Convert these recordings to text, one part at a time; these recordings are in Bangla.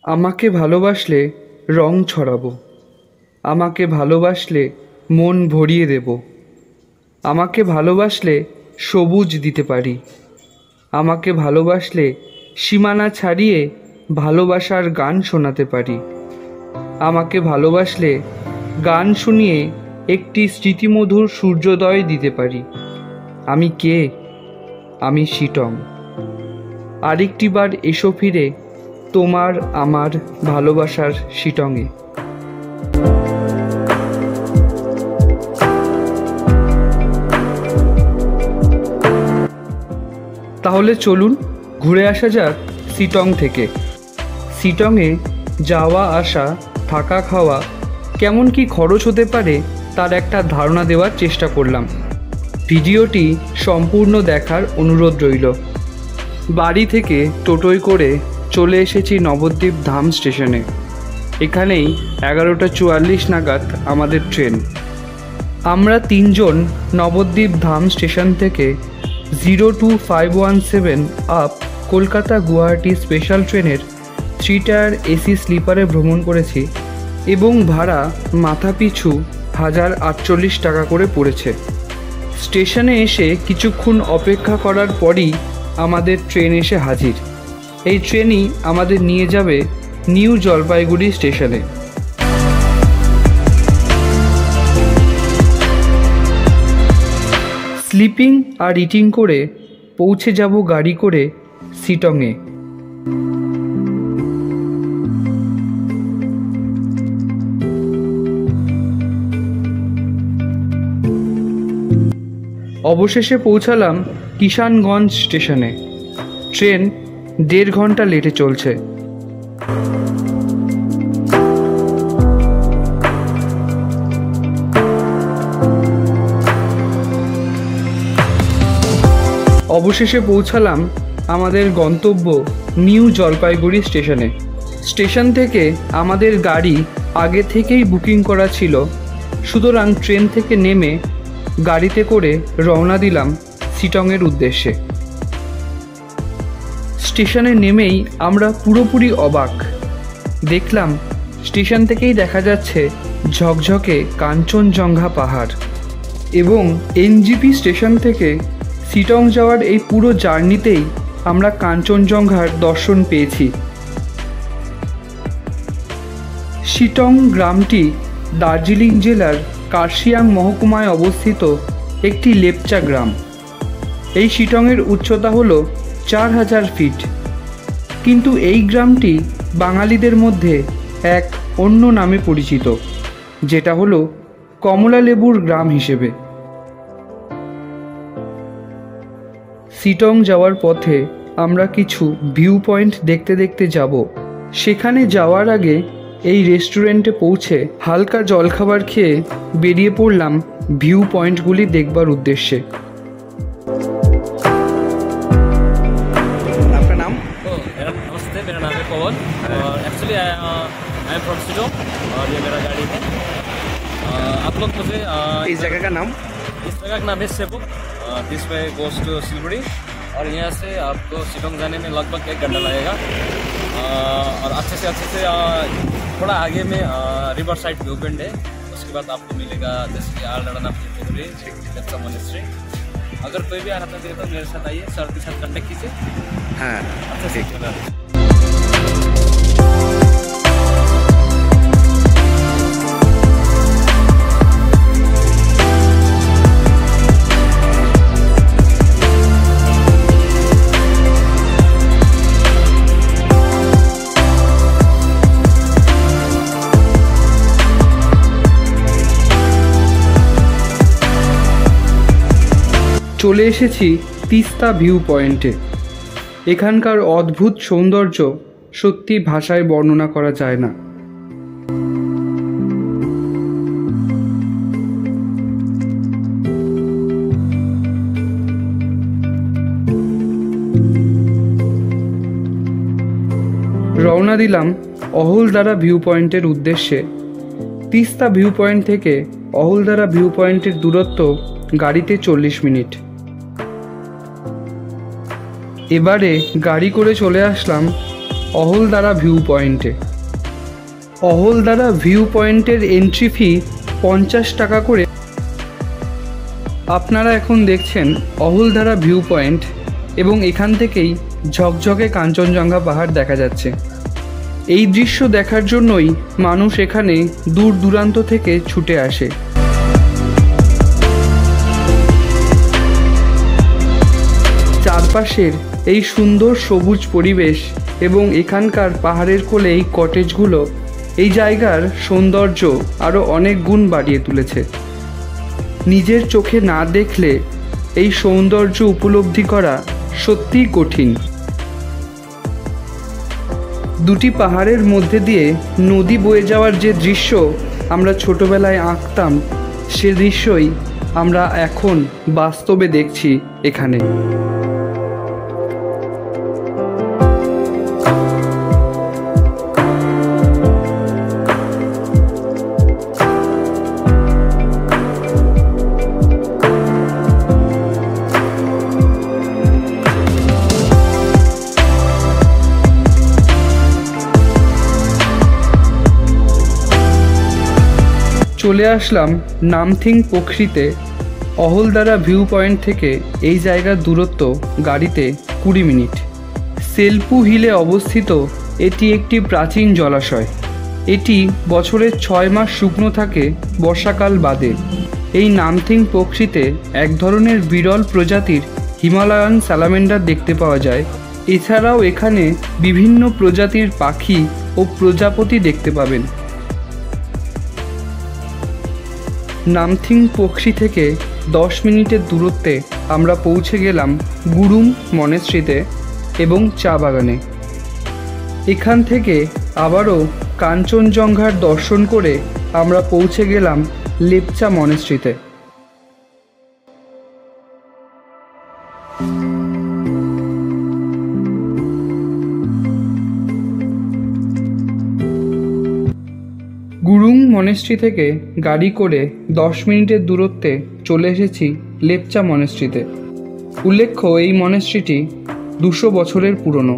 আমাকে ভালোবাসলে রং ছড়াবো, আমাকে ভালোবাসলে মন ভরিয়ে দেব, আমাকে ভালোবাসলে সবুজ দিতে পারি, আমাকে ভালোবাসলে সীমানা ছাড়িয়ে ভালোবাসার গান শোনাতে পারি, আমাকে ভালোবাসলে গান শুনিয়ে একটি স্মৃতিমধুর সূর্যোদয় দিতে পারি। আমি কে? আমি শিটং। আরেকটিবার এসো ফিরে তোমার আমার ভালোবাসার শিটংয়ে। তাহলে চলুন ঘুরে আসা যাক শিটং থেকে। শিটংয়ে যাওয়া আসা, থাকা খাওয়া কেমন কি খরচ হতে পারে তার একটা ধারণা দেওয়ার চেষ্টা করলাম। ভিডিওটি সম্পূর্ণ দেখার অনুরোধ রইল। বাড়ি থেকে টোটোয় করে চলে এসেছি নবদ্বীপ ধাম স্টেশনে। এখানেই 11:44 নাগাদ আমাদের ট্রেন। আমরা তিনজন নবদ্বীপ ধাম স্টেশন থেকে 02517 আপ কলকাতা গুয়াহাটি স্পেশাল ট্রেনের 3 টায়ার এসি স্লিপারে ভ্রমণ করেছি এবং ভাড়া মাথাপিছু 1048 টাকা করে পড়েছে। স্টেশনে এসে কিছুক্ষণ অপেক্ষা করার পরই আমাদের ট্রেন এসে হাজির। এই ট্রেনই আমাদের নিয়ে যাবে নিউ জলপাইগুড়ি স্টেশনে। স্লিপিং আর ইটিং করে পৌঁছে যাব গাড়ি করে শিটংয়ে। অবশেষে পৌঁছালাম কিষানগঞ্জ স্টেশনে। ট্রেন 1.5 ঘন্টা লেটে চলছে। অবশেষে পৌঁছালাম আমাদের গন্তব্য নিউ জলপাইগুড়ি স্টেশনে। স্টেশন থেকে আমাদের গাড়ি আগে থেকেই বুকিং করা ছিল, সুতরাং ট্রেন থেকে নেমে গাড়িতে করে রওনা দিলাম শিটংয়ের উদ্দেশ্যে। স্টেশনে নেমেই আমরা পুরোপুরি অবাক। দেখলাম স্টেশন থেকেই দেখা যাচ্ছে ঝকঝকে কাঞ্চনজঙ্ঘা পাহাড় এবং এনজিপি স্টেশন থেকে শিটং যাওয়ার এই পুরো জার্নিতেই আমরা কাঞ্চনজঙ্ঘার দর্শন পেয়েছি। শিটং গ্রামটি দার্জিলিং জেলার কার্শিয়াং মহকুমায় অবস্থিত একটি লেপচা গ্রাম। এই শিটংয়ের উচ্চতা হল 4000 ফিট, কিন্তু এই গ্রামটি বাঙালিদের মধ্যে এক অন্য নামে পরিচিত, যেটা হলো কমলা লেবুর গ্রাম হিসেবে। শিটং যাওয়ার পথে আমরা কিছু ভিউ পয়েন্ট দেখতে দেখতে যাব। সেখানে যাওয়ার আগে এই রেস্টুরেন্টে পৌঁছে হালকা জলখাবার খেয়ে বেরিয়ে পড়লাম ভিউ পয়েন্টগুলি দেখবার উদ্দেশ্যে। आपका नाम? नमस्ते, मेरा नाम है पवन और एक्चुअली आई एम फ्रॉम शिटोंग और ये मेरा गाड़ी है। आप लोग मुझे इस जगह का नाम? इस जगह का नाम है Sevoke. This way goes to Siliguri और यहाँ से आपको शिटोंग जाने में लगभग 1 घंटा लगेगा। और अच्छे से थोड़ा आगे में रिवर साइड व्यू पॉइंट है। उसके बाद आपको मिलेगा जैसे कि आलड़ना पोखरी, मोनेस्ट्री। अगर कोई भी आना चाहते तो मेरे साथ आइए, सर के साथ कॉन्टेक्ट कीजिए। हाँ अच्छा ठीक है। চলে এসেছি তিস্তা ভিউ পয়েন্টে। এখানকার অদ্ভুত সৌন্দর্য সত্যি ভাষায় বর্ণনা করা যায় না। রওনা দিলাম অহলদারা ভিউ পয়েন্টের উদ্দেশ্যে। তিস্তা ভিউ পয়েন্ট থেকে অহলদারা ভিউ পয়েন্টের দূরত্ব গাড়িতে 40 মিনিট। এবারে গাড়ি করে চলে আসলাম অহলদারা ভিউ পয়েন্টে। অহলদারা ভিউ পয়েন্টের এন্ট্রি ফি 50 টাকা করে। আপনারা এখন দেখছেন অহলদারা ভিউ পয়েন্ট এবং এখান থেকেই ঝকঝকে কাঞ্চনজঙ্ঘা পাহাড় দেখা যাচ্ছে। এই দৃশ্য দেখার জন্যই মানুষ এখানে দূর দূরান্ত থেকে ছুটে আসে। চারপাশের এই সুন্দর সবুজ পরিবেশ এবং এখানকার পাহাড়ের কোলে এই কটেজগুলো এই জায়গার সৌন্দর্য আরও অনেক গুণ বাড়িয়ে তুলেছে। নিজের চোখে না দেখলে এই সৌন্দর্য উপলব্ধি করা সত্যিই কঠিন। দুটি পাহাড়ের মধ্যে দিয়ে নদী বয়ে যাওয়ার যে দৃশ্য আমরা ছোটবেলায় আঁকতাম, সে দৃশ্যই আমরা এখন বাস্তবে দেখছি এখানে। চলে আসলাম নামথিং পোখরিতে। অহলদারা ভিউ পয়েন্ট থেকে এই জায়গার দূরত্ব গাড়িতে 20 মিনিট। সেলপু হিলে অবস্থিত এটি একটি প্রাচীন জলাশয়। এটি বছরের 6 মাস শুকনো থাকে বর্ষাকাল বাদে। এই নামথিং পোখরিতে এক ধরনের বিরল প্রজাতির হিমালয়ান স্যালামেন্ডার দেখতে পাওয়া যায়। এছাড়াও এখানে বিভিন্ন প্রজাতির পাখি ও প্রজাপতি দেখতে পাবেন। নামথিং পোখরি থেকে 10 মিনিটের দূরত্বে আমরা পৌঁছে গেলাম গুরুং মনেস্ট্রিতে এবং চা বাগানে। এখান থেকে আবারও কাঞ্চনজঙ্ঘার দর্শন করে আমরা পৌঁছে গেলাম লেপচা মনেস্ট্রিতে। গুরুং মনেস্ট্রি থেকে গাড়ি করে 10 মিনিটের দূরত্বে চলে এসেছি লেপচা মনেস্ট্রিতে। উল্লেখ্য, এই মনেস্ট্রিটি 200 বছরের পুরনো।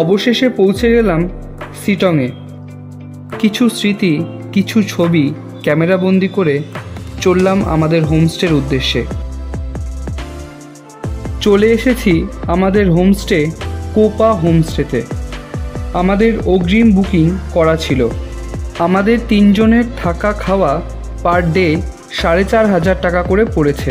অবশেষে পৌঁছে গেলাম সিটংয়ে। কিছু স্মৃতি, কিছু ছবি ক্যামেরাবন্দি করে চললাম আমাদের হোমস্টের উদ্দেশ্যে। চলে এসেছি আমাদের হোমস্টে কোপা হোমস্টেতে। আমাদের অগ্রিম বুকিং করা ছিল। আমাদের 3 জনের থাকা খাওয়া পার ডে 4500 টাকা করে পড়েছে।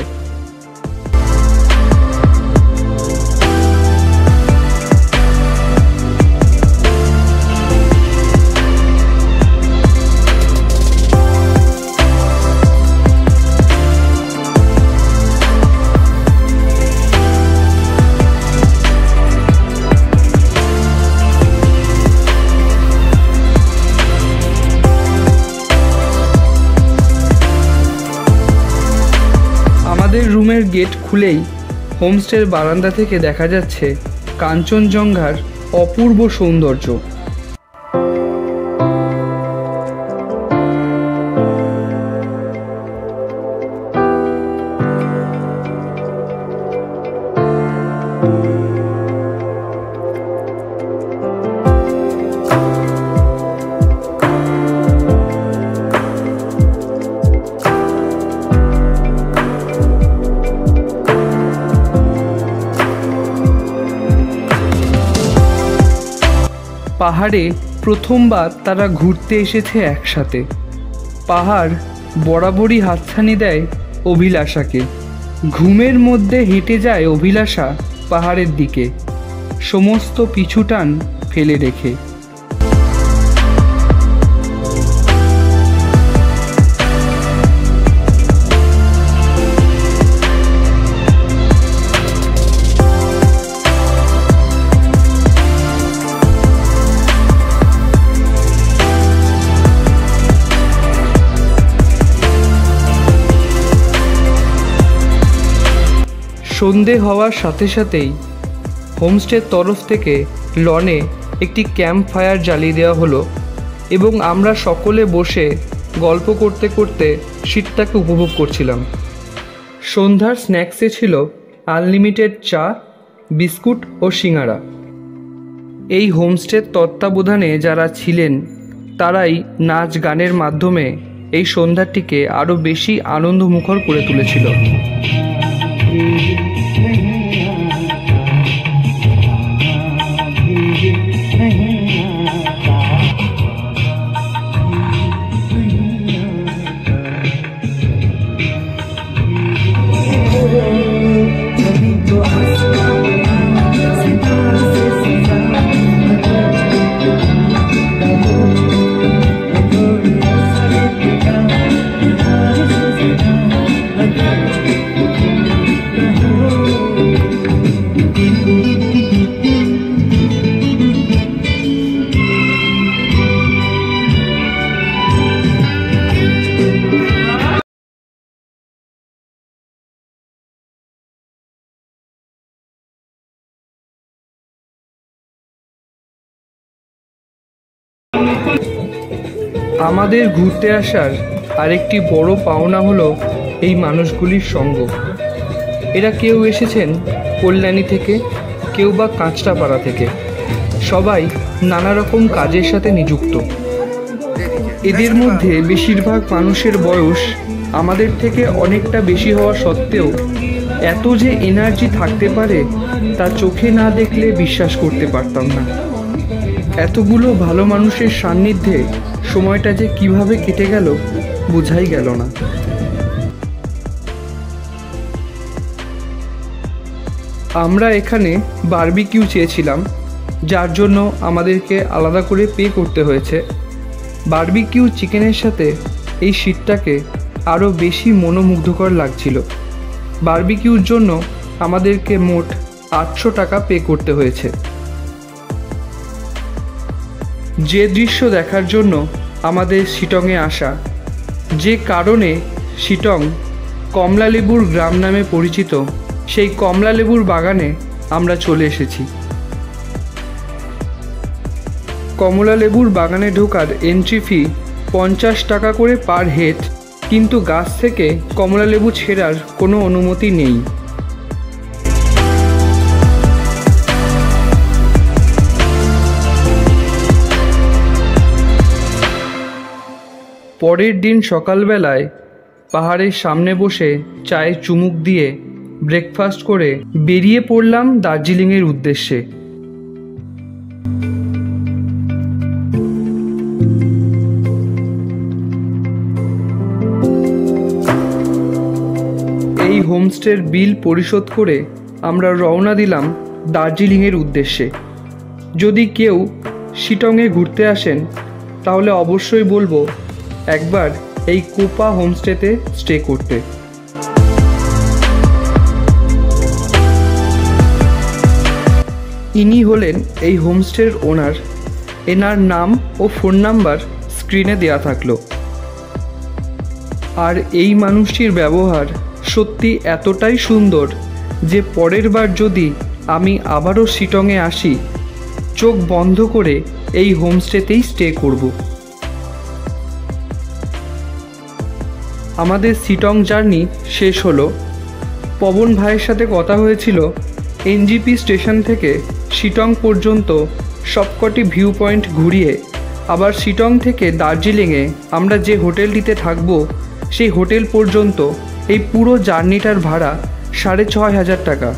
আমাদের রুমের গেট খুলেই হোমস্টের বারান্দা থেকে দেখা যাচ্ছে কাঞ্চনজঙ্ঘার অপূর্ব সৌন্দর্য। পাহাড়ে প্রথমবার তারা ঘুরতে এসেছে একসাথে। পাহাড় বরাবরই হাতছানি দেয় অভিলাষাকে। ঘুমের মধ্যে হেঁটে যায় অভিলাষা পাহাড়ের দিকে, সমস্ত পিছুটান ফেলে রেখে। সন্ধে হওয়ার সাথে সাথেই হোমস্টের তরফ থেকে লনে একটি ক্যাম্প ফায়ার জ্বালিয়ে দেওয়া হলো এবং আমরা সকলে বসে গল্প করতে করতে শীতটাকে উপভোগ করছিলাম। সন্ধ্যার স্ন্যাক্সে ছিল আনলিমিটেড চা, বিস্কুট ও সিঙ্গারা। এই হোমস্টের তত্ত্বাবধানে যারা ছিলেন তারাই নাচ গানের মাধ্যমে এই সন্ধ্যাটিকে আরও বেশি আনন্দমুখর করে তুলেছিল। আমাদের ঘুরতে আসার আরেকটি বড় পাওনা হলো এই মানুষগুলির সঙ্গ। এরা কেউ এসেছেন কল্যাণী থেকে, কেউ বা কাঁচরাপাড়া থেকে। সবাই নানা রকম কাজের সাথে নিযুক্ত। এদের মধ্যে বেশিরভাগ মানুষের বয়স আমাদের থেকে অনেকটা বেশি হওয়া সত্ত্বেও এত যে এনার্জি থাকতে পারে তা চোখে না দেখলে বিশ্বাস করতে পারতাম না। এতগুলো ভালো মানুষের সান্নিধ্যে সময়টা যে কিভাবে কেটে গেল বোঝাই গেল না। আমরা এখানে বারবিকিউ চেয়েছিলাম, যার জন্য আমাদেরকে আলাদা করে পে করতে হয়েছে। বারবিকিউ চিকেনের সাথে এই শীতটাকে আরও বেশি মনোমুগ্ধকর লাগছিল। বারবিকিউর জন্য আমাদেরকে মোট 800 টাকা পে করতে হয়েছে। যে দৃশ্য দেখার জন্য আমাদের শিটংয়ে আসা, যে কারণে শিটং কমলালেবুর গ্রাম নামে পরিচিত, সেই কমলালেবুর বাগানে আমরা চলে এসেছি। কমলালেবুর বাগানে ঢোকার এন্ট্রি ফি 50 টাকা করে পার হেড, কিন্তু গাছ থেকে কমলালেবু ছেঁড়ার কোনো অনুমতি নেই। পরের দিন সকালবেলায় পাহাড়ের সামনে বসে চায়ে চুমুক দিয়ে ব্রেকফাস্ট করে বেরিয়ে পড়লাম দার্জিলিংয়ের উদ্দেশ্যে। এই হোমস্টের বিল পরিশোধ করে আমরা রওনা দিলাম দার্জিলিংয়ের উদ্দেশ্যে। যদি কেউ শিটংয়ে ঘুরতে আসেন তাহলে অবশ্যই বলবো একবার এই কোপা হোমস্টেতে স্টে করতে। ইনি হলেন এই হোমস্টের ওনার। এনার নাম ও ফোন নাম্বার স্ক্রিনে দেয়া থাকলো। আর এই মানুষটির ব্যবহার সত্যি এতটাই সুন্দর যে পরের বার যদি আমি আবারও শিটংয়ে আসি, চোখ বন্ধ করে এই হোমস্টেতেই স্টে করব। আমাদের শিটং জার্নি শেষ হলো। পবন ভাইয়ের সাথে কথা হয়েছিল এনজিপি স্টেশন থেকে শিটং পর্যন্ত সবকটি ভিউ পয়েন্ট ঘুরিয়ে আবার শিটং থেকে দার্জিলিংয়ে আমরা যে হোটেলটিতে থাকবো সেই হোটেল পর্যন্ত এই পুরো জার্নিটার ভাড়া 6500 টাকা।